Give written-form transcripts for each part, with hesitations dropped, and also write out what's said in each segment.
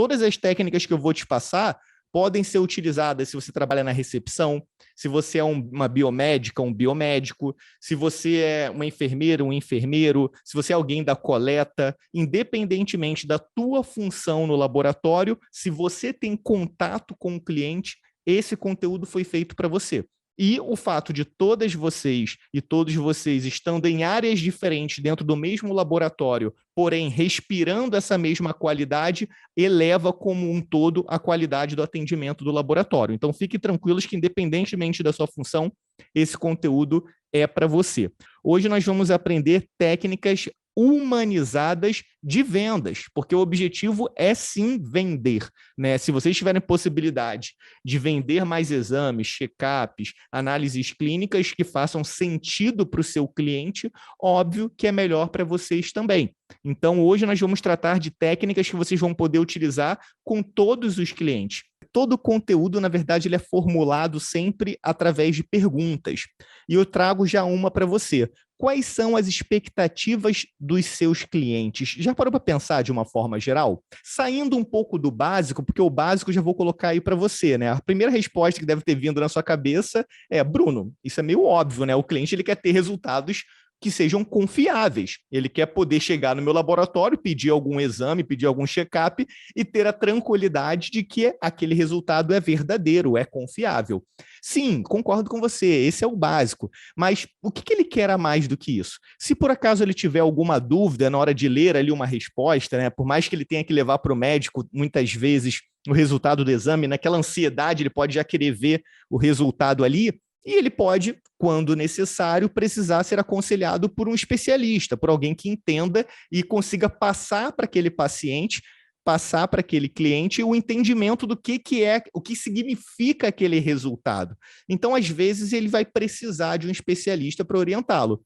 todas as técnicas que eu vou te passar podem ser utilizadas se você trabalha na recepção, se você é uma biomédica, um biomédico, se você é uma enfermeira, um enfermeiro, se você é alguém da coleta, independentemente da tua função no laboratório, se você tem contato com o cliente, esse conteúdo foi feito para você. E o fato de todas vocês e todos vocês estando em áreas diferentes dentro do mesmo laboratório, porém respirando essa mesma qualidade, eleva como um todo a qualidade do atendimento do laboratório. Então, fiquem tranquilos que, independentemente da sua função, esse conteúdo é para você. Hoje nós vamos aprender técnicas humanizadas de vendas, porque o objetivo é sim vender, né? Se vocês tiverem possibilidade de vender mais exames, check-ups, análises clínicas que façam sentido para o seu cliente, óbvio que é melhor para vocês também. Então, hoje nós vamos tratar de técnicas que vocês vão poder utilizar com todos os clientes. Todo o conteúdo, na verdade, ele é formulado sempre através de perguntas. E eu trago já uma para você. Quais são as expectativas dos seus clientes? Já parou para pensar de uma forma geral? Saindo um pouco do básico, porque o básico eu já vou colocar aí para você, né? A primeira resposta que deve ter vindo na sua cabeça é: Bruno, isso é meio óbvio, né? O cliente ele quer ter resultados que sejam confiáveis. Ele quer poder chegar no meu laboratório, pedir algum exame, pedir algum check-up e ter a tranquilidade de que aquele resultado é verdadeiro, é confiável. Sim, concordo com você, esse é o básico. Mas o que ele quer a mais do que isso? Se por acaso ele tiver alguma dúvida na hora de ler ali uma resposta, né, por mais que ele tenha que levar para o médico, muitas vezes, o resultado do exame, naquela ansiedade, ele pode já querer ver o resultado ali, e ele pode, quando necessário, precisar ser aconselhado por um especialista, por alguém que entenda e consiga passar para aquele paciente, passar para aquele cliente o entendimento do que é, o que significa aquele resultado. Então, às vezes, ele vai precisar de um especialista para orientá-lo.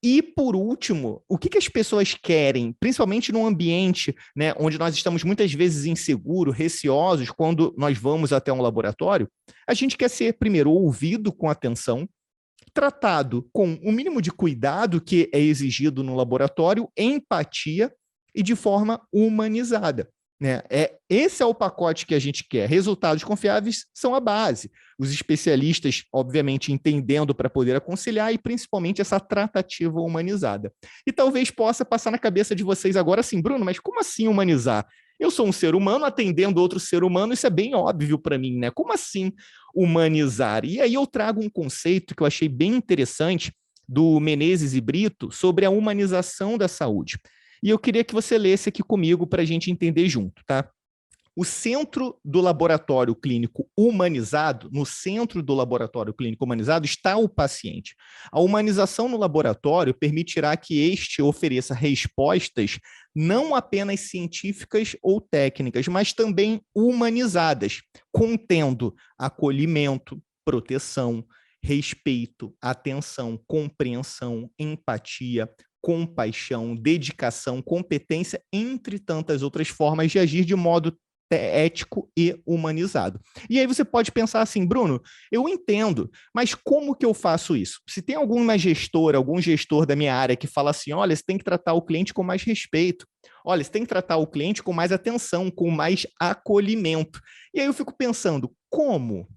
E, por último, o que as pessoas querem, principalmente num ambiente, né, onde nós estamos muitas vezes inseguros, receosos, quando nós vamos até um laboratório? A gente quer ser, primeiro, ouvido com atenção, tratado com o mínimo de cuidado que é exigido no laboratório, empatia e de forma humanizada. Né? Esse é o pacote que a gente quer. Resultados confiáveis são a base. Os especialistas, obviamente, entendendo para poder aconselhar e, principalmente, essa tratativa humanizada. E talvez possa passar na cabeça de vocês agora assim: Bruno, mas como assim humanizar? Eu sou um ser humano atendendo outro ser humano, isso é bem óbvio para mim, né? Como assim humanizar? E aí eu trago um conceito que eu achei bem interessante do Menezes e Brito sobre a humanização da saúde. E eu queria que você lesse aqui comigo para a gente entender junto, tá? O centro do laboratório clínico humanizado, no centro do laboratório clínico humanizado está o paciente. A humanização no laboratório permitirá que este ofereça respostas não apenas científicas ou técnicas, mas também humanizadas, contendo acolhimento, proteção, respeito, atenção, compreensão, empatia, compaixão, dedicação, competência, entre tantas outras formas de agir de modo ético e humanizado. E aí você pode pensar assim: Bruno, eu entendo, mas como que eu faço isso? Se tem alguma gestora, algum gestor da minha área que fala assim: olha, você tem que tratar o cliente com mais respeito, olha, você tem que tratar o cliente com mais atenção, com mais acolhimento. E aí eu fico pensando: como?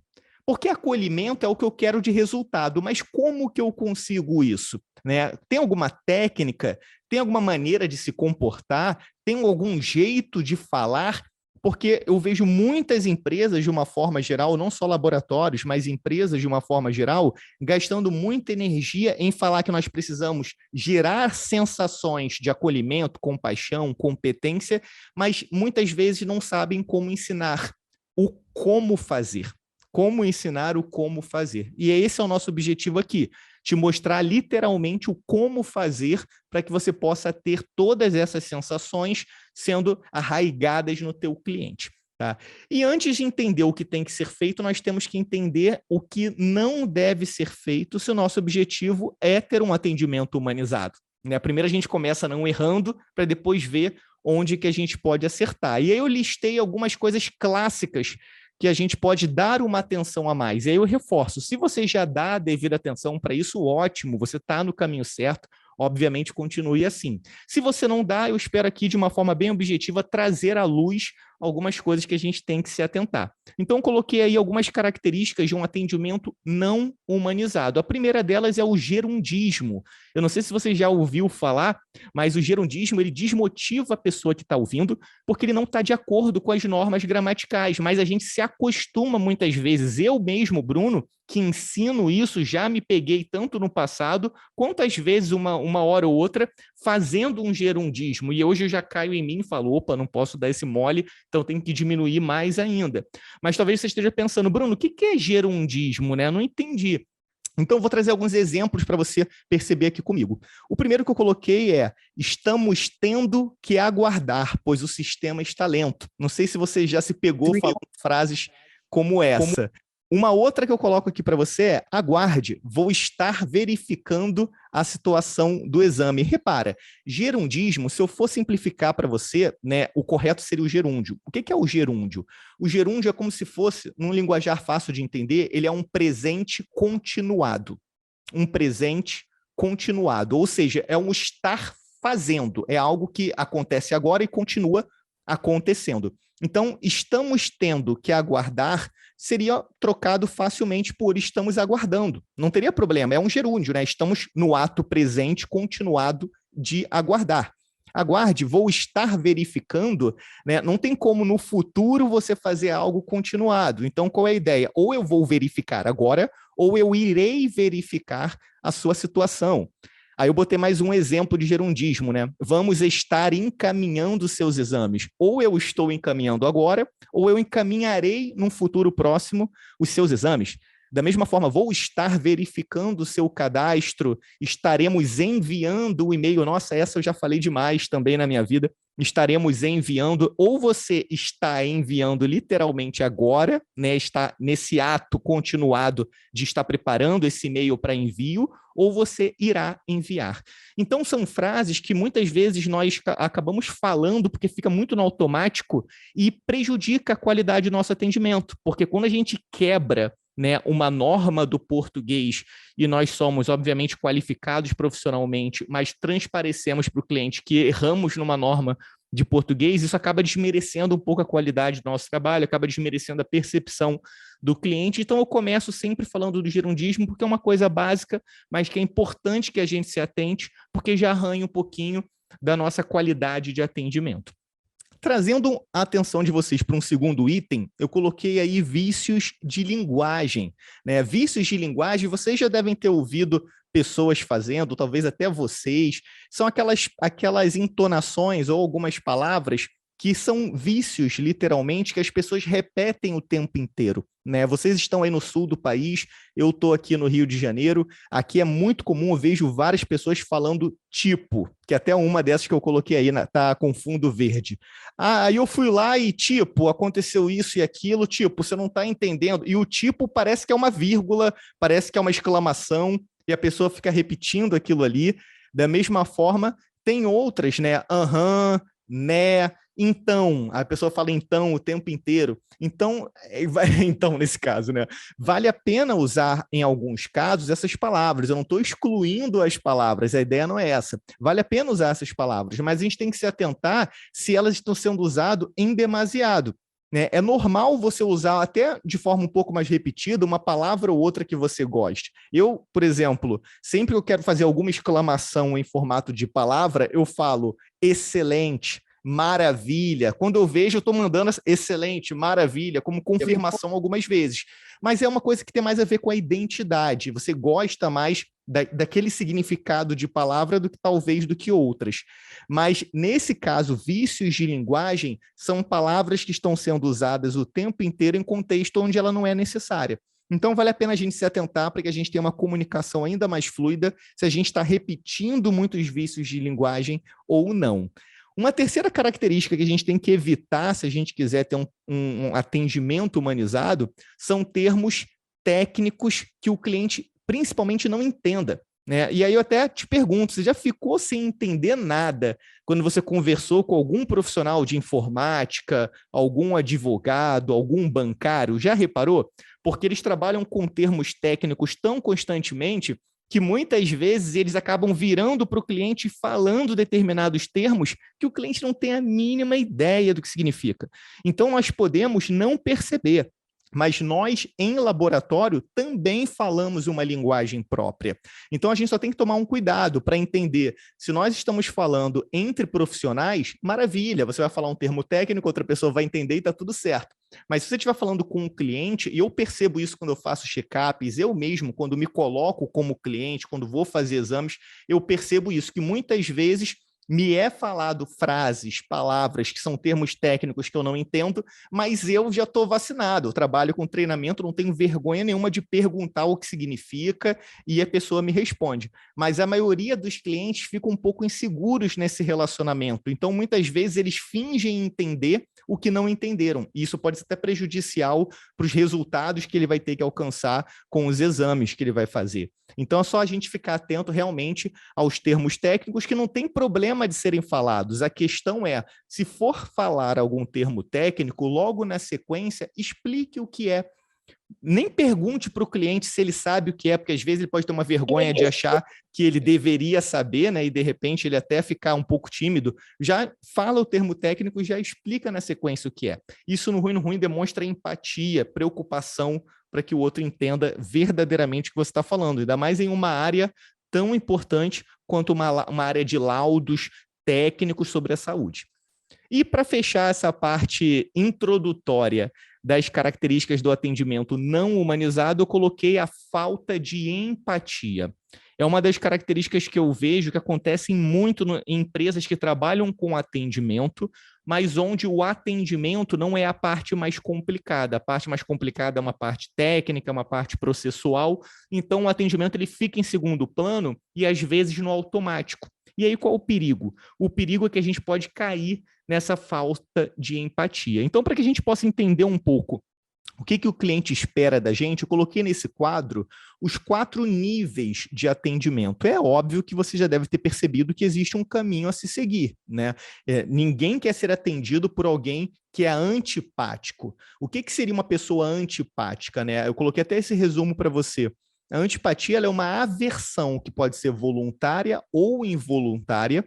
Porque acolhimento é o que eu quero de resultado, mas como que eu consigo isso? Né? Tem alguma técnica? Tem alguma maneira de se comportar? Tem algum jeito de falar? Porque eu vejo muitas empresas, de uma forma geral, não só laboratórios, mas empresas de uma forma geral, gastando muita energia em falar que nós precisamos gerar sensações de acolhimento, compaixão, competência, mas muitas vezes não sabem como ensinar o como fazer. Como ensinar o como fazer. E esse é o nosso objetivo aqui, te mostrar literalmente o como fazer para que você possa ter todas essas sensações sendo arraigadas no teu cliente. Tá? E antes de entender o que tem que ser feito, nós temos que entender o que não deve ser feito se o nosso objetivo é ter um atendimento humanizado. Né? Primeiro a gente começa não errando para depois ver onde que a gente pode acertar. E aí eu listei algumas coisas clássicas que a gente pode dar uma atenção a mais. E aí eu reforço: se você já dá a devida atenção para isso, ótimo, você está no caminho certo, obviamente continue assim. Se você não dá, eu espero aqui, de uma forma bem objetiva, trazer à luz algumas coisas que a gente tem que se atentar. Então, coloquei aí algumas características de um atendimento não humanizado. A primeira delas é o gerundismo. Eu não sei se você já ouviu falar, mas o gerundismo ele desmotiva a pessoa que está ouvindo, porque ele não está de acordo com as normas gramaticais, mas a gente se acostuma muitas vezes. Eu mesmo, Bruno, que ensino isso, já me peguei tanto no passado, quanto às vezes uma hora ou outra, fazendo um gerundismo. E hoje eu já caio em mim e falo, opa, não posso dar esse mole, então tenho que diminuir mais ainda. Mas talvez você esteja pensando, Bruno, o que é gerundismo, né? Eu não entendi. Então, eu vou trazer alguns exemplos para você perceber aqui comigo. O primeiro que eu coloquei é: estamos tendo que aguardar, pois o sistema está lento. Não sei se você já se pegou falando frases como essa. Uma outra que eu coloco aqui para você é: aguarde, vou estar verificando a situação do exame. Repara, gerundismo, se eu for simplificar para você, né, o correto seria o gerúndio. O que é o gerúndio? O gerúndio é como se fosse, num linguajar fácil de entender, ele é um presente continuado. Um presente continuado, ou seja, é um estar fazendo, é algo que acontece agora e continua acontecendo. Então, estamos tendo que aguardar seria trocado facilmente por estamos aguardando. Não teria problema, é um gerúndio, né? Estamos no ato presente continuado de aguardar. Aguarde, vou estar verificando, né? Não tem como no futuro você fazer algo continuado. Então, qual é a ideia? Ou eu vou verificar agora, ou eu irei verificar a sua situação. Aí eu botei mais um exemplo de gerundismo, né? Vamos estar encaminhando seus exames. Ou eu estou encaminhando agora, ou eu encaminharei num futuro próximo os seus exames. Da mesma forma, vou estar verificando o seu cadastro, estaremos enviando o e-mail. Nossa, essa eu já falei demais também na minha vida. Estaremos enviando, ou você está enviando literalmente agora, né? Está nesse ato continuado de estar preparando esse e-mail para envio, ou você irá enviar. Então, são frases que muitas vezes nós acabamos falando porque fica muito no automático e prejudica a qualidade do nosso atendimento, porque quando a gente quebra, né, uma norma do português e nós somos, obviamente, qualificados profissionalmente, mas transparecemos para o cliente que erramos numa norma de português, isso acaba desmerecendo um pouco a qualidade do nosso trabalho, acaba desmerecendo a percepção do cliente. Então, eu começo sempre falando do gerundismo, porque é uma coisa básica, mas que é importante que a gente se atente, porque já arranha um pouquinho da nossa qualidade de atendimento. Trazendo a atenção de vocês para um segundo item, eu coloquei aí vícios de linguagem, né? Vícios de linguagem, vocês já devem ter ouvido pessoas fazendo, talvez até vocês, são aquelas entonações ou algumas palavras que são vícios, literalmente, que as pessoas repetem o tempo inteiro, né? Vocês estão aí no sul do país, eu estou aqui no Rio de Janeiro, aqui é muito comum, eu vejo várias pessoas falando tipo, que até uma dessas que eu coloquei aí tá com fundo verde. Ah, aí eu fui lá e tipo, aconteceu isso e aquilo, tipo, você não está entendendo, e o tipo parece que é uma vírgula, parece que é uma exclamação, e a pessoa fica repetindo aquilo ali. Da mesma forma, tem outras, né? Aham, né? Então, a pessoa fala então o tempo inteiro. Então, então nesse caso, né? Vale a pena usar, em alguns casos, essas palavras. Eu não estou excluindo as palavras, a ideia não é essa. Vale a pena usar essas palavras, mas a gente tem que se atentar se elas estão sendo usadas em demasiado. Né? É normal você usar até de forma um pouco mais repetida uma palavra ou outra que você goste. Eu, por exemplo, sempre que eu quero fazer alguma exclamação em formato de palavra, eu falo excelente, maravilha. Quando eu vejo, eu estou mandando excelente, maravilha, como confirmação algumas vezes. Mas é uma coisa que tem mais a ver com a identidade. Você gosta mais daquele significado de palavra do que talvez do que outras. Mas, nesse caso, vícios de linguagem são palavras que estão sendo usadas o tempo inteiro em contexto onde ela não é necessária. Então, vale a pena a gente se atentar para que a gente tenha uma comunicação ainda mais fluida se a gente está repetindo muitos vícios de linguagem ou não. Uma terceira característica que a gente tem que evitar se a gente quiser ter um atendimento humanizado são termos técnicos que o cliente principalmente não entenda. Né? E aí eu até te pergunto, você já ficou sem entender nada quando você conversou com algum profissional de informática, algum advogado, algum bancário? Já reparou? Porque eles trabalham com termos técnicos tão constantemente que muitas vezes eles acabam virando para o cliente e falando determinados termos que o cliente não tem a mínima ideia do que significa. Então, nós podemos não perceber, mas nós, em laboratório, também falamos uma linguagem própria. Então, a gente só tem que tomar um cuidado para entender. Se nós estamos falando entre profissionais, maravilha, você vai falar um termo técnico, outra pessoa vai entender e está tudo certo. Mas se você estiver falando com um cliente, e eu percebo isso quando eu faço check-ups, eu mesmo, quando me coloco como cliente, quando vou fazer exames, eu percebo isso, que muitas vezes me é falado frases, palavras que são termos técnicos que eu não entendo, mas eu já estou vacinado, eu trabalho com treinamento, não tenho vergonha nenhuma de perguntar o que significa e a pessoa me responde. Mas a maioria dos clientes fica um pouco inseguros nesse relacionamento, então muitas vezes eles fingem entender o que não entenderam, e isso pode ser até prejudicial para os resultados que ele vai ter que alcançar com os exames que ele vai fazer. Então é só a gente ficar atento realmente aos termos técnicos que não tem problema de serem falados. A questão é, se for falar algum termo técnico, logo na sequência, explique o que é. Nem pergunte para o cliente se ele sabe o que é, porque às vezes ele pode ter uma vergonha de achar que ele deveria saber, né? E de repente ele até ficar um pouco tímido. Já fala o termo técnico e já explica na sequência o que é. Isso no Ruim demonstra empatia, preocupação para que o outro entenda verdadeiramente o que você está falando, ainda mais em uma área tão importante quanto uma área de laudos técnicos sobre a saúde. E para fechar essa parte introdutória das características do atendimento não humanizado, eu coloquei a falta de empatia. É uma das características que eu vejo que acontecem muito em empresas que trabalham com atendimento, mas onde o atendimento não é a parte mais complicada. A parte mais complicada é uma parte técnica, uma parte processual. Então, o atendimento ele fica em segundo plano e, às vezes, no automático. E aí, qual é o perigo? O perigo é que a gente pode cair nessa falta de empatia. Então, para que a gente possa entender um pouco o que o cliente espera da gente, eu coloquei nesse quadro os 4 níveis de atendimento. É óbvio que você já deve ter percebido que existe um caminho a se seguir, né? Ninguém quer ser atendido por alguém que é antipático. O que seria uma pessoa antipática, né? Eu coloquei até esse resumo para você. A antipatia ela é uma aversão que pode ser voluntária ou involuntária,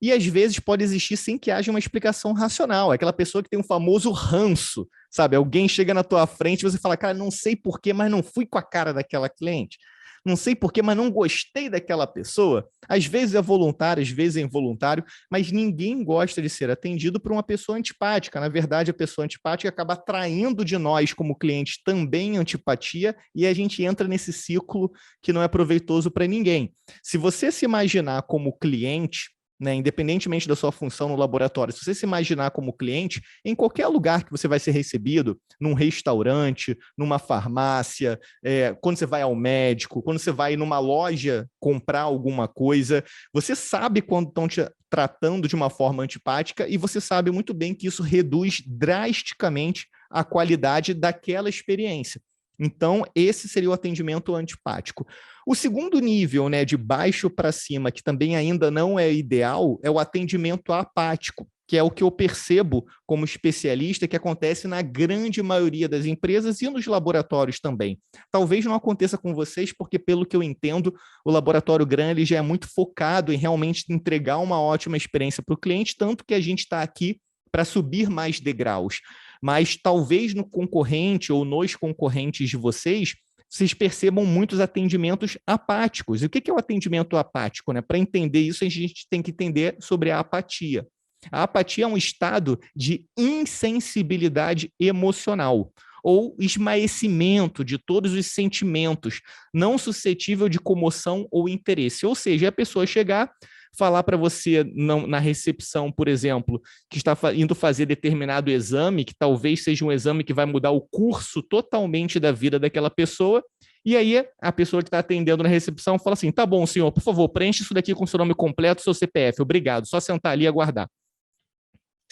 e às vezes pode existir sem que haja uma explicação racional. É aquela pessoa que tem um famoso ranço, sabe? Alguém chega na tua frente e você fala, cara, não sei porquê, mas não fui com a cara daquela cliente. Não sei porquê, mas não gostei daquela pessoa. Às vezes é voluntário, às vezes é involuntário, mas ninguém gosta de ser atendido por uma pessoa antipática. Na verdade, a pessoa antipática acaba atraindo de nós, como clientes, também antipatia, e a gente entra nesse ciclo que não é proveitoso para ninguém. Se você se imaginar como cliente, né, independentemente da sua função no laboratório, se você se imaginar como cliente, em qualquer lugar que você vai ser recebido, num restaurante, numa farmácia, quando você vai ao médico, quando você vai numa loja comprar alguma coisa, você sabe quando estão te tratando de uma forma antipática e você sabe muito bem que isso reduz drasticamente a qualidade daquela experiência. Então, esse seria o atendimento antipático. O segundo nível, né, de baixo para cima, que também ainda não é ideal, é o atendimento apático, que é o que eu percebo como especialista que acontece na grande maioria das empresas e nos laboratórios também. Talvez não aconteça com vocês, porque, pelo que eu entendo, o laboratório grande já é muito focado em realmente entregar uma ótima experiência para o cliente, tanto que a gente está aqui para subir mais degraus. Mas talvez no concorrente ou nos concorrentes de vocês percebam muitos atendimentos apáticos. E o que é o atendimento apático, né? Para entender isso, a gente tem que entender sobre a apatia. A apatia é um estado de insensibilidade emocional ou esmaecimento de todos os sentimentos, não suscetível de comoção ou interesse. Ou seja, a pessoa chegar, falar para você na recepção, por exemplo, que está indo fazer determinado exame, que talvez seja um exame que vai mudar o curso totalmente da vida daquela pessoa, e aí a pessoa que está atendendo na recepção fala assim, tá bom, senhor, por favor, preencha isso daqui com seu nome completo, seu CPF, obrigado, só sentar ali e aguardar.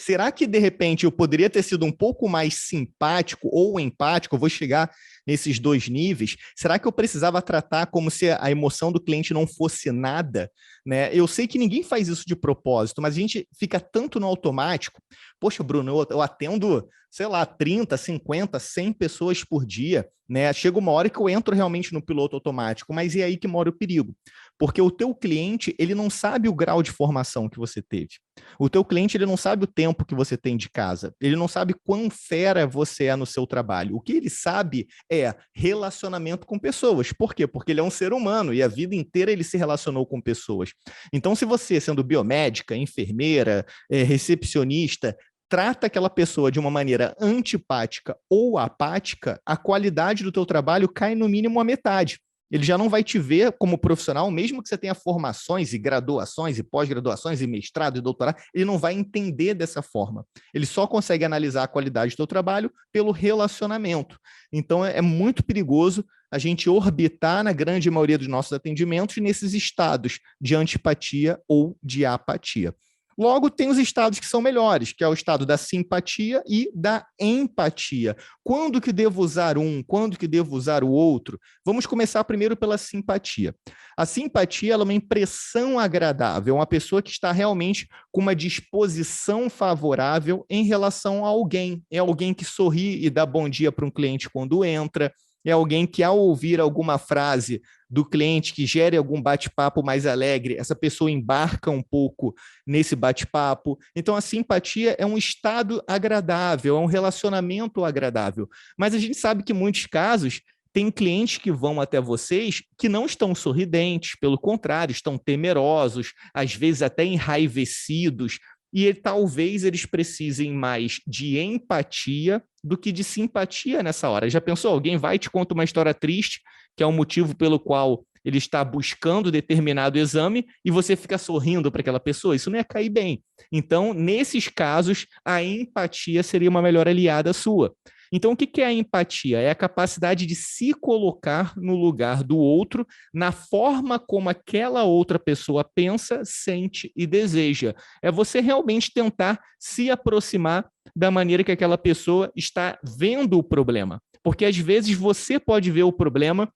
Será que, de repente, eu poderia ter sido um pouco mais simpático ou empático? Eu vou chegar nesses dois níveis. Será que eu precisava tratar como se a emoção do cliente não fosse nada? Né? Eu sei que ninguém faz isso de propósito, mas a gente fica tanto no automático. Poxa, Bruno, eu atendo, sei lá, 30, 50, 100 pessoas por dia. Né? Chega uma hora que eu entro realmente no piloto automático, mas é aí que mora o perigo. Porque o teu cliente, ele não sabe o grau de formação que você teve. O teu cliente, ele não sabe o tempo que você tem de casa. Ele não sabe quão fera você é no seu trabalho. O que ele sabe é relacionamento com pessoas. Por quê? Porque ele é um ser humano e a vida inteira ele se relacionou com pessoas. Então, se você, sendo biomédica, enfermeira, recepcionista, trata aquela pessoa de uma maneira antipática ou apática, a qualidade do teu trabalho cai no mínimo a metade. Ele já não vai te ver como profissional, mesmo que você tenha formações e graduações e pós-graduações e mestrado e doutorado, ele não vai entender dessa forma. Ele só consegue analisar a qualidade do teu trabalho pelo relacionamento. Então, é muito perigoso a gente orbitar, na grande maioria dos nossos atendimentos, nesses estados de antipatia ou de apatia. Logo, tem os estados que são melhores, que é o estado da simpatia e da empatia. Quando que devo usar um? Quando que devo usar o outro? Vamos começar primeiro pela simpatia. A simpatia ela é uma impressão agradável, uma pessoa que está realmente com uma disposição favorável em relação a alguém. É alguém que sorri e dá bom dia para um cliente quando entra, é alguém que, ao ouvir alguma frase do cliente que gere algum bate-papo mais alegre, essa pessoa embarca um pouco nesse bate-papo. Então, a simpatia é um estado agradável, é um relacionamento agradável. Mas a gente sabe que, em muitos casos, tem clientes que vão até vocês que não estão sorridentes, pelo contrário, estão temerosos, às vezes até enraivecidos, e talvez eles precisem mais de empatia do que de simpatia nessa hora. Já pensou? Alguém vai e te conta uma história triste, que é o motivo pelo qual ele está buscando determinado exame, e você fica sorrindo para aquela pessoa? Isso não ia cair bem. Então, nesses casos, a empatia seria uma melhor aliada sua. Então, o que é a empatia? É a capacidade de se colocar no lugar do outro, na forma como aquela outra pessoa pensa, sente e deseja. É você realmente tentar se aproximar da maneira que aquela pessoa está vendo o problema. Porque, às vezes, você pode ver o problema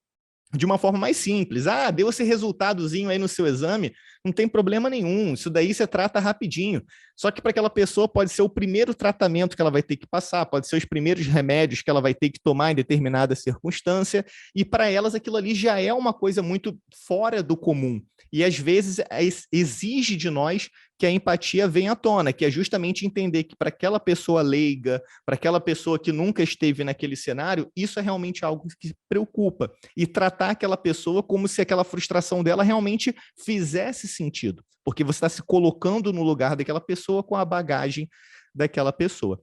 de uma forma mais simples. Ah, deu esse resultadozinho aí no seu exame, não tem problema nenhum, isso daí você trata rapidinho. Só que para aquela pessoa pode ser o primeiro tratamento que ela vai ter que passar, pode ser os primeiros remédios que ela vai ter que tomar em determinada circunstância, e para elas aquilo ali já é uma coisa muito fora do comum. E às vezes exige de nós que a empatia venha à tona, que é justamente entender que para aquela pessoa leiga, para aquela pessoa que nunca esteve naquele cenário, isso é realmente algo que preocupa. E tratar aquela pessoa como se aquela frustração dela realmente fizesse sentido, porque você está se colocando no lugar daquela pessoa com a bagagem daquela pessoa.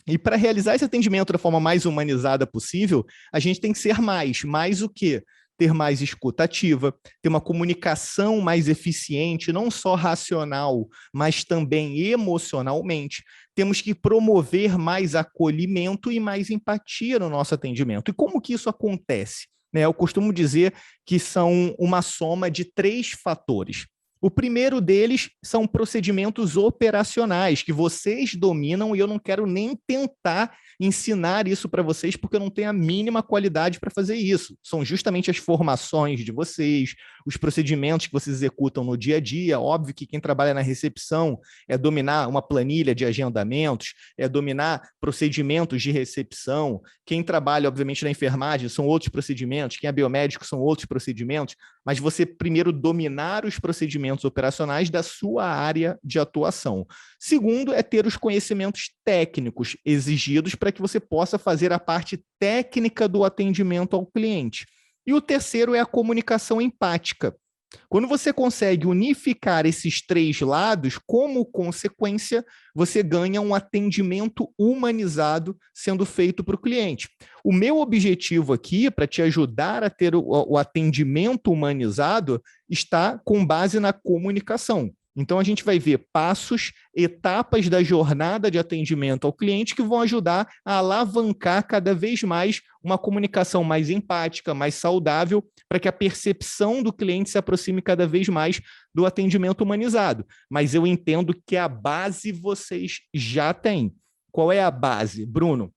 E para realizar esse atendimento da forma mais humanizada possível, a gente tem que ser mais o quê? Ter mais escuta ativa, ter uma comunicação mais eficiente, não só racional, mas também emocionalmente. Temos que promover mais acolhimento e mais empatia no nosso atendimento. E como que isso acontece? Eu costumo dizer que são uma soma de 3 fatores. O primeiro deles são procedimentos operacionais que vocês dominam e eu não quero nem tentar ensinar isso para vocês porque eu não tenho a mínima qualidade para fazer isso. São justamente as formações de vocês, os procedimentos que vocês executam no dia a dia. Óbvio que quem trabalha na recepção é dominar uma planilha de agendamentos, é dominar procedimentos de recepção. Quem trabalha, obviamente, na enfermagem são outros procedimentos, quem é biomédico são outros procedimentos, mas você primeiro dominar os procedimentos operacionais da sua área de atuação. Segundo, é ter os conhecimentos técnicos exigidos para que você possa fazer a parte técnica do atendimento ao cliente. E o terceiro é a comunicação empática. Quando você consegue unificar esses 3 lados, como consequência, você ganha um atendimento humanizado sendo feito para o cliente. O meu objetivo aqui, para te ajudar a ter o atendimento humanizado, está com base na comunicação. Então, a gente vai ver passos, etapas da jornada de atendimento ao cliente que vão ajudar a alavancar cada vez mais uma comunicação mais empática, mais saudável, para que a percepção do cliente se aproxime cada vez mais do atendimento humanizado. Mas eu entendo que a base vocês já têm. Qual é a base, Bruno?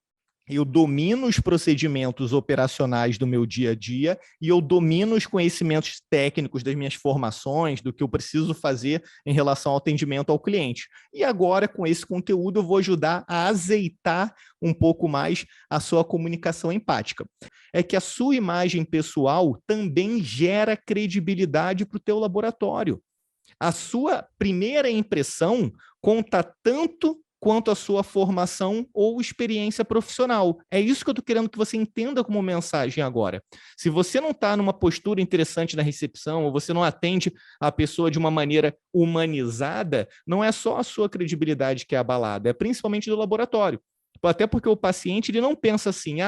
Eu domino os procedimentos operacionais do meu dia a dia e eu domino os conhecimentos técnicos das minhas formações, do que eu preciso fazer em relação ao atendimento ao cliente. E agora, com esse conteúdo, eu vou ajudar a azeitar um pouco mais a sua comunicação empática. É que a sua imagem pessoal também gera credibilidade para o teu laboratório. A sua primeira impressão conta tanto quanto a sua formação ou experiência profissional. É isso que eu estou querendo que você entenda como mensagem agora. Se você não está numa postura interessante na recepção, ou você não atende a pessoa de uma maneira humanizada, não é só a sua credibilidade que é abalada, é principalmente do laboratório. Até porque o paciente ele não pensa assim,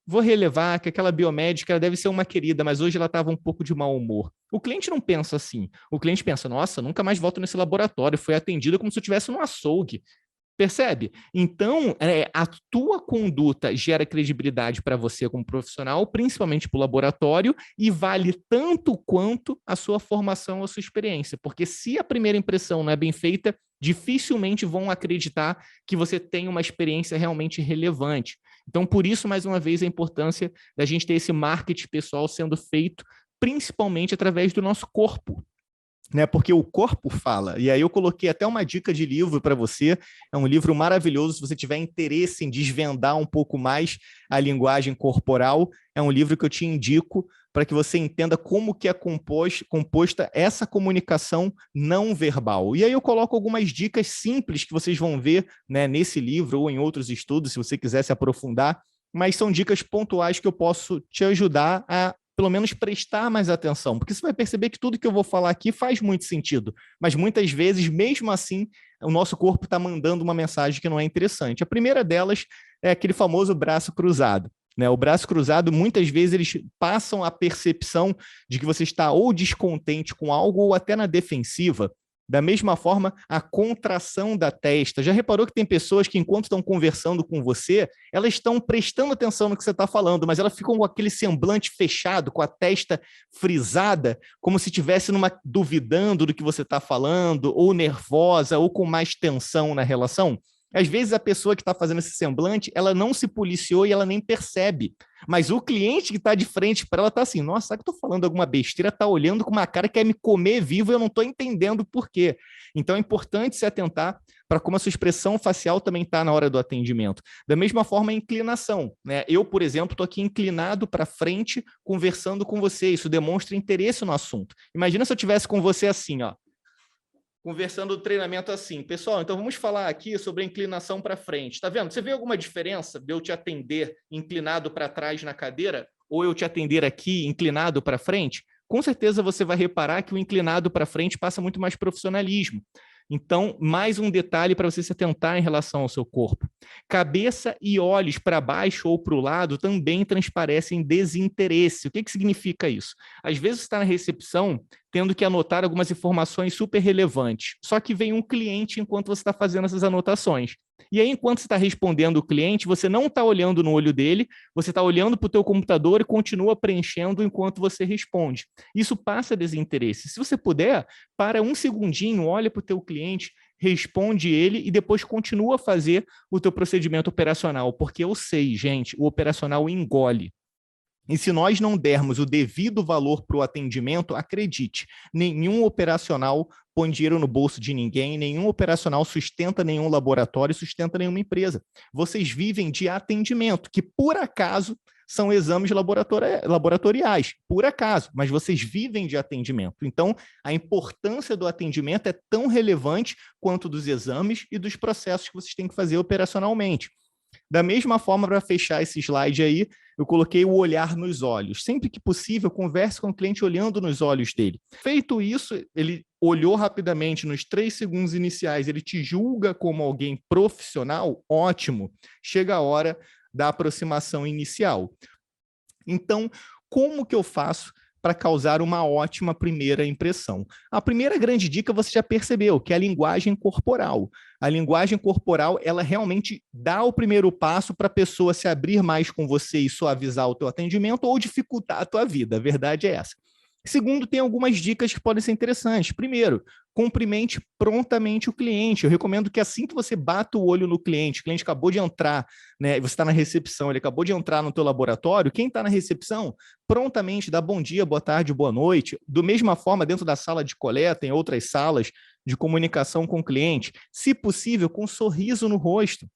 vou relevar que aquela biomédica deve ser uma querida, mas hoje ela estava um pouco de mau humor. O cliente não pensa assim. O cliente pensa, nossa, nunca mais volto nesse laboratório, foi atendida como se eu estivesse no açougue. Percebe? Então, a tua conduta gera credibilidade para você como profissional, principalmente para o laboratório, e vale tanto quanto a sua formação ou a sua experiência. Porque se a primeira impressão não é bem feita, dificilmente vão acreditar que você tem uma experiência realmente relevante. Então, por isso, mais uma vez, a importância da gente ter esse marketing pessoal sendo feito principalmente através do nosso corpo. Né, porque o corpo fala. E aí eu coloquei até uma dica de livro para você. É um livro maravilhoso, se você tiver interesse em desvendar um pouco mais a linguagem corporal, é um livro que eu te indico para que você entenda como que é composta essa comunicação não verbal. E aí eu coloco algumas dicas simples que vocês vão ver, né, nesse livro ou em outros estudos, se você quiser se aprofundar, mas são dicas pontuais que eu posso te ajudar a pelo menos prestar mais atenção, porque você vai perceber que tudo que eu vou falar aqui faz muito sentido, mas muitas vezes, mesmo assim, o nosso corpo está mandando uma mensagem que não é interessante. A primeira delas é aquele famoso braço cruzado. Né? O braço cruzado, muitas vezes, eles passam a percepção de que você está ou descontente com algo ou até na defensiva. Da mesma forma, a contração da testa. Já reparou que tem pessoas que, enquanto estão conversando com você, elas estão prestando atenção no que você está falando, mas elas ficam com aquele semblante fechado, com a testa frisada, como se estivesse duvidando do que você está falando, ou nervosa, ou com mais tensão na relação? Às vezes a pessoa que está fazendo esse semblante, ela não se policiou e ela nem percebe. Mas o cliente que está de frente para ela está assim, nossa, será que eu estou falando alguma besteira? Está olhando com uma cara que quer me comer vivo e eu não estou entendendo por quê. Então é importante se atentar para como a sua expressão facial também está na hora do atendimento. Da mesma forma, a inclinação. Né? Eu, por exemplo, estou aqui inclinado para frente, conversando com você. Isso demonstra interesse no assunto. Imagina se eu estivesse com você assim, ó. Conversando do treinamento assim, pessoal, então vamos falar aqui sobre a inclinação para frente. Tá vendo? Você vê alguma diferença de eu te atender inclinado para trás na cadeira ou eu te atender aqui inclinado para frente? Com certeza você vai reparar que o inclinado para frente passa muito mais profissionalismo. Então, mais um detalhe para você se atentar em relação ao seu corpo. Cabeça e olhos para baixo ou para o lado também transparecem desinteresse. O que significa isso? Às vezes você está na recepção tendo que anotar algumas informações super relevantes, só que vem um cliente enquanto você está fazendo essas anotações. E aí, enquanto você está respondendo o cliente, você não está olhando no olho dele, você está olhando para o teu computador e continua preenchendo enquanto você responde. Isso passa desinteresse. Se você puder, para um segundinho, olha para o teu cliente, responde ele e depois continua a fazer o teu procedimento operacional, porque eu sei, gente, o operacional engole. E se nós não dermos o devido valor para o atendimento, acredite, nenhum operacional põe dinheiro no bolso de ninguém, nenhum operacional sustenta nenhum laboratório, sustenta nenhuma empresa. Vocês vivem de atendimento, que por acaso são exames laboratoriais, por acaso, mas vocês vivem de atendimento. Então, a importância do atendimento é tão relevante quanto dos exames e dos processos que vocês têm que fazer operacionalmente. Da mesma forma, para fechar esse slide aí, eu coloquei o olhar nos olhos. Sempre que possível, converse com o cliente olhando nos olhos dele. Feito isso, ele olhou rapidamente nos 3 segundos iniciais, ele te julga como alguém profissional, ótimo. Chega a hora da aproximação inicial. Então, como que eu faço para causar uma ótima primeira impressão. A primeira grande dica você já percebeu, que é a linguagem corporal. A linguagem corporal, ela realmente dá o primeiro passo para a pessoa se abrir mais com você e suavizar o teu atendimento ou dificultar a tua vida. A verdade é essa. Segundo, tem algumas dicas que podem ser interessantes. Primeiro, cumprimente prontamente o cliente. Eu recomendo que assim que você bata o olho no cliente, o cliente acabou de entrar, né, você está na recepção, ele acabou de entrar no teu laboratório, quem está na recepção, prontamente dá bom dia, boa tarde, boa noite. Do mesma forma, dentro da sala de coleta, em outras salas de comunicação com o cliente, se possível, com um sorriso no rosto.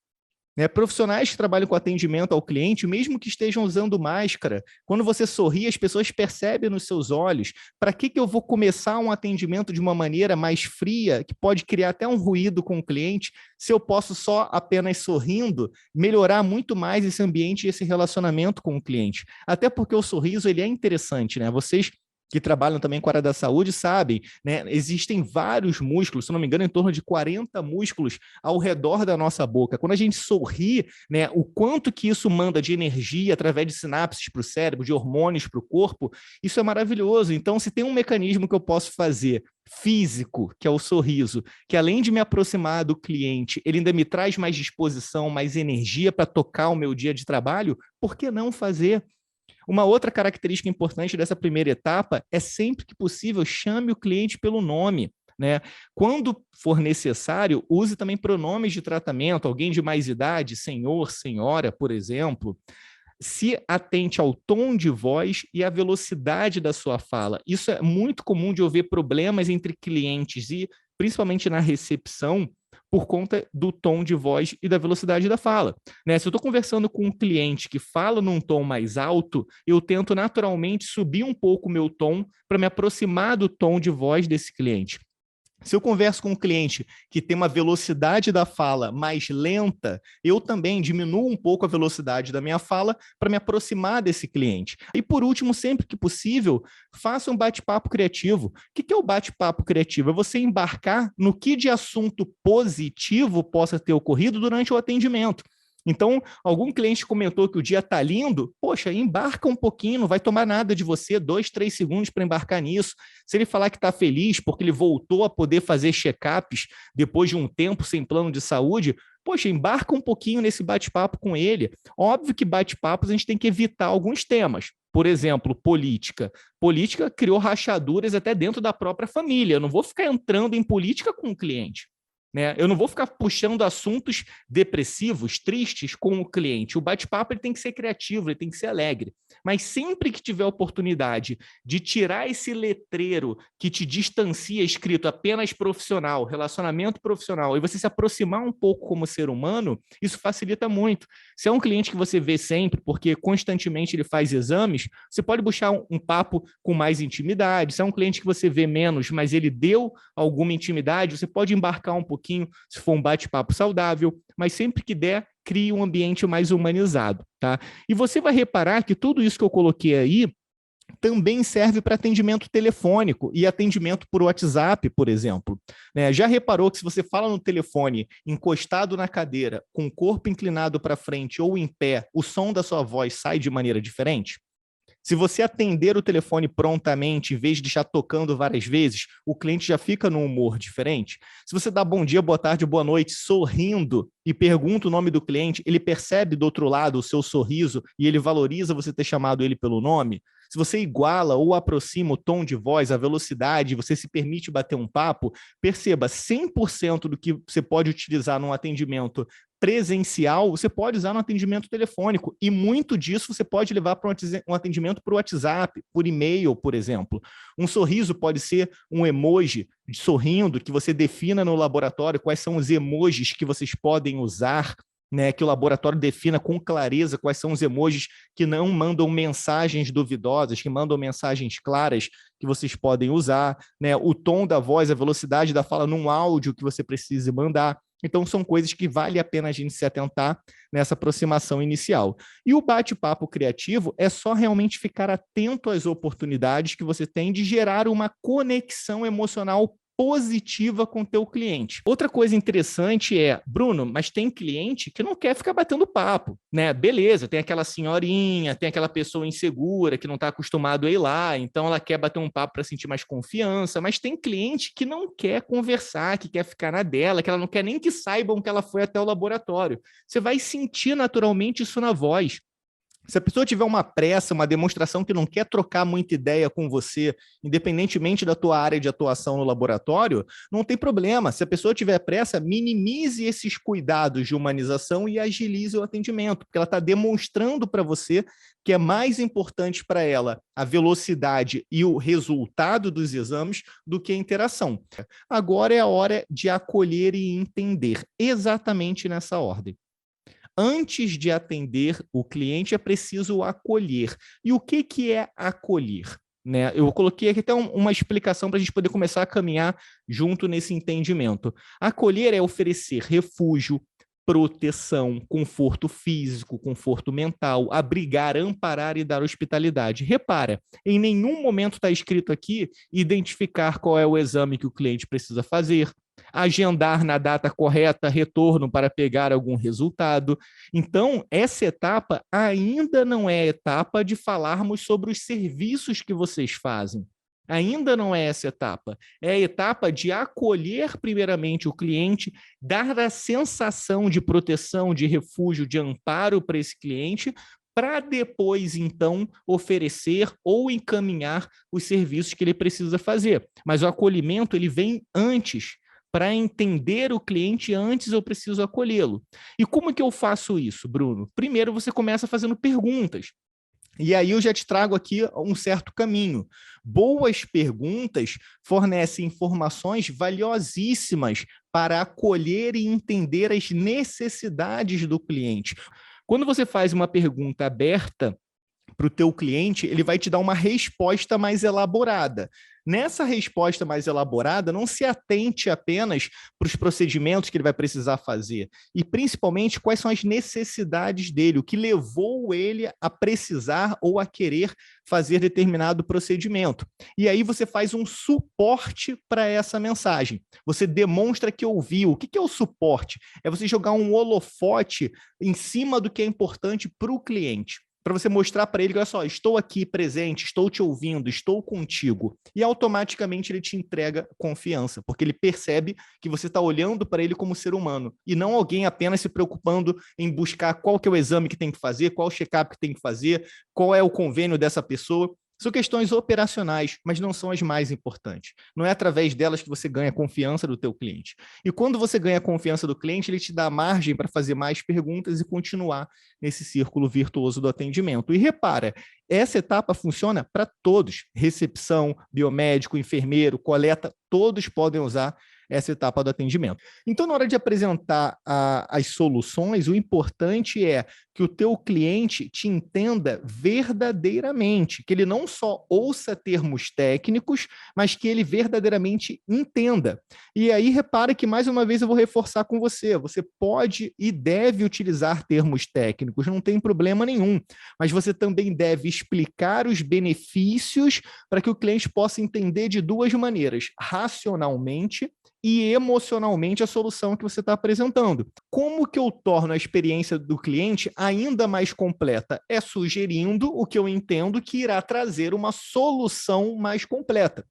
Né, profissionais que trabalham com atendimento ao cliente, mesmo que estejam usando máscara, quando você sorri, as pessoas percebem nos seus olhos. Para que eu vou começar um atendimento de uma maneira mais fria, que pode criar até um ruído com o cliente, se eu posso só apenas sorrindo, melhorar muito mais esse ambiente e esse relacionamento com o cliente. Até porque o sorriso ele é interessante, né? Vocês que trabalham também com a área da saúde sabem, né? Existem vários músculos, se não me engano, em torno de 40 músculos ao redor da nossa boca. Quando a gente sorri, né, o quanto que isso manda de energia através de sinapses para o cérebro, de hormônios para o corpo, isso é maravilhoso. Então, se tem um mecanismo que eu posso fazer físico, que é o sorriso, que além de me aproximar do cliente, ele ainda me traz mais disposição, mais energia para tocar o meu dia de trabalho, por que não fazer? Uma outra característica importante dessa primeira etapa é sempre que possível, chame o cliente pelo nome. Né? Quando for necessário, use também pronomes de tratamento, alguém de mais idade, senhor, senhora, por exemplo. Se atente ao tom de voz e à velocidade da sua fala. Isso é muito comum de ouvir problemas entre clientes e, principalmente na recepção, por conta do tom de voz e da velocidade da fala. Né? Se eu estou conversando com um cliente que fala num tom mais alto, eu tento naturalmente subir um pouco o meu tom para me aproximar do tom de voz desse cliente. Se eu converso com um cliente que tem uma velocidade da fala mais lenta, eu também diminuo um pouco a velocidade da minha fala para me aproximar desse cliente. E por último, sempre que possível, faça um bate-papo criativo. O que é o bate-papo criativo? É você embarcar no que de assunto positivo possa ter ocorrido durante o atendimento. Então, algum cliente comentou que o dia está lindo, poxa, embarca um pouquinho, não vai tomar nada de você, 2, 3 segundos para embarcar nisso. Se ele falar que está feliz porque ele voltou a poder fazer check-ups depois de um tempo sem plano de saúde, poxa, embarca um pouquinho nesse bate-papo com ele. Óbvio que bate-papos a gente tem que evitar alguns temas. Por exemplo, política. Política criou rachaduras até dentro da própria família. Eu não vou ficar entrando em política com o cliente. Né? Eu não vou ficar puxando assuntos depressivos, tristes com o cliente. O bate-papo ele tem que ser criativo, ele tem que ser alegre. Mas sempre que tiver oportunidade de tirar esse letreiro que te distancia, escrito apenas profissional, relacionamento profissional, e você se aproximar um pouco como ser humano, isso facilita muito. Se é um cliente que você vê sempre, porque constantemente ele faz exames, você pode buscar um papo com mais intimidade. Se é um cliente que você vê menos, mas ele deu alguma intimidade, você pode embarcar um pouquinho, se for um bate-papo saudável, mas sempre que der, crie um ambiente mais humanizado, tá? E você vai reparar que tudo isso que eu coloquei aí também serve para atendimento telefônico e atendimento por WhatsApp, por exemplo. Né? Já reparou que se você fala no telefone encostado na cadeira, com o corpo inclinado para frente ou em pé, o som da sua voz sai de maneira diferente? Se você atender o telefone prontamente, em vez de deixar tocando várias vezes, o cliente já fica num humor diferente. Se você dá bom dia, boa tarde, boa noite, sorrindo e pergunta o nome do cliente, ele percebe do outro lado o seu sorriso e ele valoriza você ter chamado ele pelo nome. Se você iguala ou aproxima o tom de voz, a velocidade, você se permite bater um papo, perceba, 100% do que você pode utilizar num atendimento presencial, você pode usar no atendimento telefônico, e muito disso você pode levar para um atendimento por WhatsApp, por e-mail, por exemplo. Um sorriso pode ser um emoji sorrindo, que você defina no laboratório quais são os emojis que vocês podem usar, né, que o laboratório defina com clareza quais são os emojis que não mandam mensagens duvidosas, que mandam mensagens claras que vocês podem usar, né, o tom da voz, a velocidade da fala num áudio que você precise mandar. Então, são coisas que vale a pena a gente se atentar nessa aproximação inicial. E o bate-papo criativo é só realmente ficar atento às oportunidades que você tem de gerar uma conexão emocional positiva com o teu cliente. Outra coisa interessante é, Bruno, mas tem cliente que não quer ficar batendo papo, né? Beleza, tem aquela senhorinha, tem aquela pessoa insegura que não está acostumado a ir lá, então ela quer bater um papo para sentir mais confiança, mas tem cliente que não quer conversar, que quer ficar na dela, que ela não quer nem que saibam que ela foi até o laboratório. Você vai sentir naturalmente isso na voz. Se a pessoa tiver uma pressa, uma demonstração que não quer trocar muita ideia com você, independentemente da tua área de atuação no laboratório, não tem problema. Se a pessoa tiver pressa, minimize esses cuidados de humanização e agilize o atendimento, porque ela está demonstrando para você que é mais importante para ela a velocidade e o resultado dos exames do que a interação. Agora é a hora de acolher e entender, exatamente nessa ordem. Antes de atender o cliente, é preciso acolher. E o que é acolher? Né? Eu coloquei aqui até uma explicação para a gente poder começar a caminhar junto nesse entendimento. Acolher é oferecer refúgio, proteção, conforto físico, conforto mental, abrigar, amparar e dar hospitalidade. Repara, em nenhum momento está escrito aqui identificar qual é o exame que o cliente precisa fazer, agendar na data correta retorno para pegar algum resultado. Então, essa etapa ainda não é a etapa de falarmos sobre os serviços que vocês fazem. Ainda não é essa etapa. É a etapa de acolher primeiramente o cliente, dar a sensação de proteção, de refúgio, de amparo para esse cliente, para depois, então, oferecer ou encaminhar os serviços que ele precisa fazer. Mas o acolhimento ele vem antes. Para entender o cliente, antes eu preciso acolhê-lo. E como que eu faço isso, Bruno? Primeiro, você começa fazendo perguntas. E aí eu já te trago aqui um certo caminho. Boas perguntas fornecem informações valiosíssimas para acolher e entender as necessidades do cliente. Quando você faz uma pergunta aberta para o teu cliente, ele vai te dar uma resposta mais elaborada. Nessa resposta mais elaborada, não se atente apenas para os procedimentos que ele vai precisar fazer, e principalmente quais são as necessidades dele, o que levou ele a precisar ou a querer fazer determinado procedimento. E aí você faz um suporte para essa mensagem. Você demonstra que ouviu. O que é o suporte? É você jogar um holofote em cima do que é importante para o cliente, para você mostrar para ele que, olha só, estou aqui presente, estou te ouvindo, estou contigo. E automaticamente ele te entrega confiança, porque ele percebe que você está olhando para ele como ser humano, e não alguém apenas se preocupando em buscar qual que é o exame que tem que fazer, qual o check-up que tem que fazer, qual é o convênio dessa pessoa. São questões operacionais, mas não são as mais importantes. Não é através delas que você ganha a confiança do teu cliente. E quando você ganha a confiança do cliente, ele te dá margem para fazer mais perguntas e continuar nesse círculo virtuoso do atendimento. E repara, essa etapa funciona para todos. Recepção, biomédico, enfermeiro, coleta, todos podem usar essa etapa do atendimento. Então, na hora de apresentar as soluções, o importante é que o teu cliente te entenda verdadeiramente, que ele não só ouça termos técnicos, mas que ele verdadeiramente entenda. E aí, repara que, mais uma vez, eu vou reforçar com você, você pode e deve utilizar termos técnicos, não tem problema nenhum, mas você também deve explicar os benefícios para que o cliente possa entender de duas maneiras, racionalmente e emocionalmente a solução que você está apresentando. Como que eu torno a experiência do cliente ainda mais completa? É sugerindo o que eu entendo que irá trazer uma solução mais completa.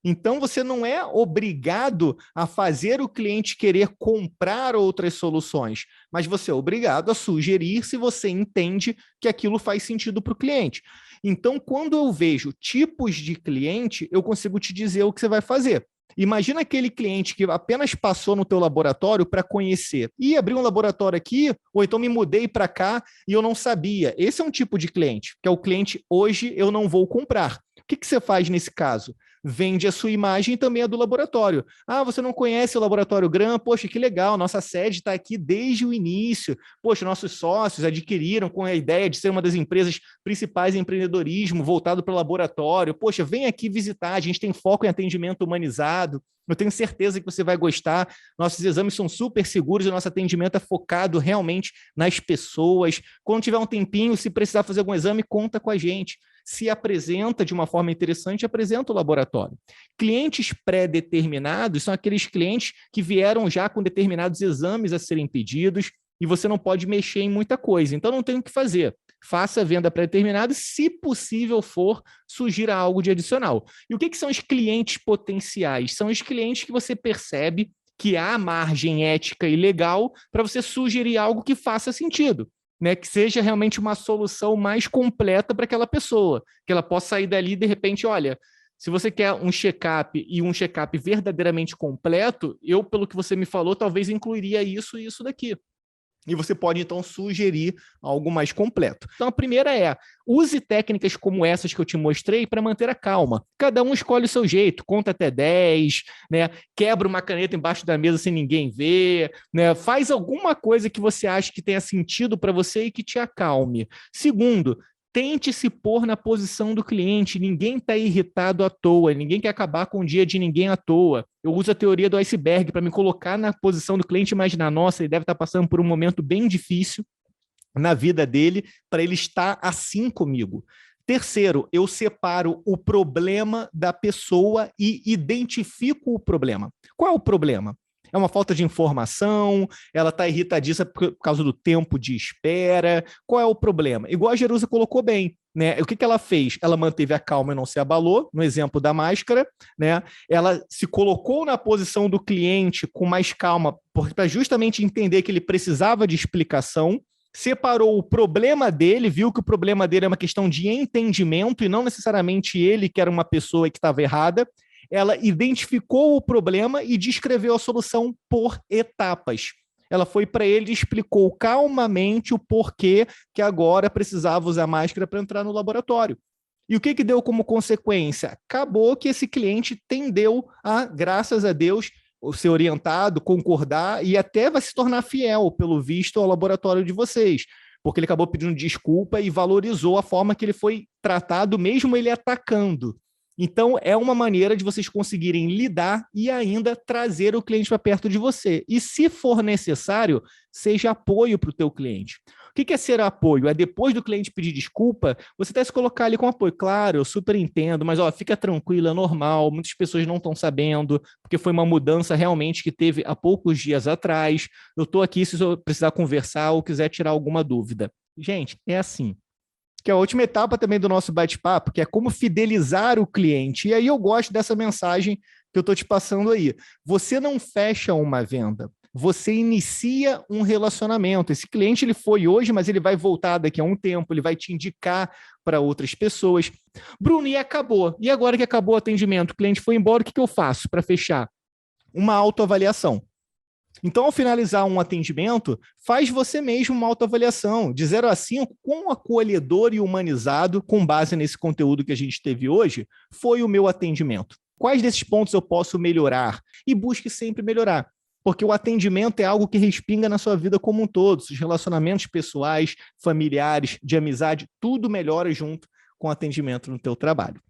Então, você não é obrigado a fazer o cliente querer comprar outras soluções, mas você é obrigado a sugerir se você entende que aquilo faz sentido para o cliente. Então, quando eu vejo tipos de cliente, eu consigo te dizer o que você vai fazer. Imagina aquele cliente que apenas passou no teu laboratório para conhecer. E abri um laboratório aqui, ou então me mudei para cá e eu não sabia. Esse é um tipo de cliente, que é o cliente hoje eu não vou comprar. O que você faz nesse caso? Vende a sua imagem e também a do laboratório. Ah, você não conhece o Laboratório Gram? Poxa, que legal, nossa sede está aqui desde o início. Poxa, nossos sócios adquiriram com a ideia de ser uma das empresas principais em empreendedorismo voltado para o laboratório. Poxa, vem aqui visitar, a gente tem foco em atendimento humanizado. Eu tenho certeza que você vai gostar. Nossos exames são super seguros, o nosso atendimento é focado realmente nas pessoas. Quando tiver um tempinho, se precisar fazer algum exame, conta com a gente. se apresenta de uma forma interessante, apresenta o laboratório. Clientes pré-determinados são aqueles clientes que vieram já com determinados exames a serem pedidos e você não pode mexer em muita coisa. Então, não tem o que fazer. Faça a venda pré-determinada e, se possível for, sugira algo de adicional. E o que são os clientes potenciais? São os clientes que você percebe que há margem ética e legal para você sugerir algo que faça sentido, né? Que seja realmente uma solução mais completa para aquela pessoa, que ela possa sair dali e, de repente, olha, se você quer um check-up e um check-up verdadeiramente completo, eu, pelo que você me falou, talvez incluiria isso e isso daqui. E você pode, então, sugerir algo mais completo. Então, a primeira é, use técnicas como essas que eu te mostrei para manter a calma. Cada um escolhe o seu jeito, conta até 10, né? Quebra uma caneta embaixo da mesa sem ninguém ver, né? Faz alguma coisa que você acha que tenha sentido para você e que te acalme. Segundo, tente se pôr na posição do cliente. Ninguém está irritado à toa, ninguém quer acabar com o dia de ninguém à toa. Eu uso a teoria do iceberg para me colocar na posição do cliente e imaginar, nossa, ele deve estar passando por um momento bem difícil na vida dele para ele estar assim comigo. Terceiro, eu separo o problema da pessoa e identifico o problema. Qual é o problema? É uma falta de informação, ela está irritadiça por causa do tempo de espera. Qual é o problema? Igual a Jerusa colocou bem, né? O que ela fez? Ela manteve a calma e não se abalou, no exemplo da máscara, né? Ela se colocou na posição do cliente com mais calma, para justamente entender que ele precisava de explicação, separou o problema dele, viu que o problema dele é uma questão de entendimento e não necessariamente ele que era uma pessoa que estava errada. Ela identificou o problema e descreveu a solução por etapas. Ela foi para ele e explicou calmamente o porquê que agora precisava usar máscara para entrar no laboratório. E o que deu como consequência? Acabou que esse cliente tendeu a, graças a Deus, ser orientado, concordar e até vai se tornar fiel, pelo visto, ao laboratório de vocês, porque ele acabou pedindo desculpa e valorizou a forma que ele foi tratado, mesmo ele atacando. Então, é uma maneira de vocês conseguirem lidar e ainda trazer o cliente para perto de você. E, se for necessário, seja apoio para o teu cliente. O que é ser apoio? É depois do cliente pedir desculpa, você até se colocar ali com apoio. Claro, eu super entendo, mas fica tranquilo, é normal, muitas pessoas não estão sabendo, porque foi uma mudança realmente que teve há poucos dias atrás. Eu estou aqui se eu precisar conversar ou quiser tirar alguma dúvida. Gente, é assim. Que é a última etapa também do nosso bate-papo, que é como fidelizar o cliente. E aí eu gosto dessa mensagem que eu estou te passando aí. Você não fecha uma venda, você inicia um relacionamento. Esse cliente ele foi hoje, mas ele vai voltar daqui a um tempo, ele vai te indicar para outras pessoas. Bruno, e acabou. E agora que acabou o atendimento, o cliente foi embora, o que eu faço para fechar? Uma autoavaliação. Então, ao finalizar um atendimento, faz você mesmo uma autoavaliação de 0 a 5, quão acolhedor e humanizado, com base nesse conteúdo que a gente teve hoje, foi o meu atendimento. Quais desses pontos eu posso melhorar? E busque sempre melhorar, porque o atendimento é algo que respinga na sua vida como um todo. Os relacionamentos pessoais, familiares, de amizade, tudo melhora junto com o atendimento no teu trabalho.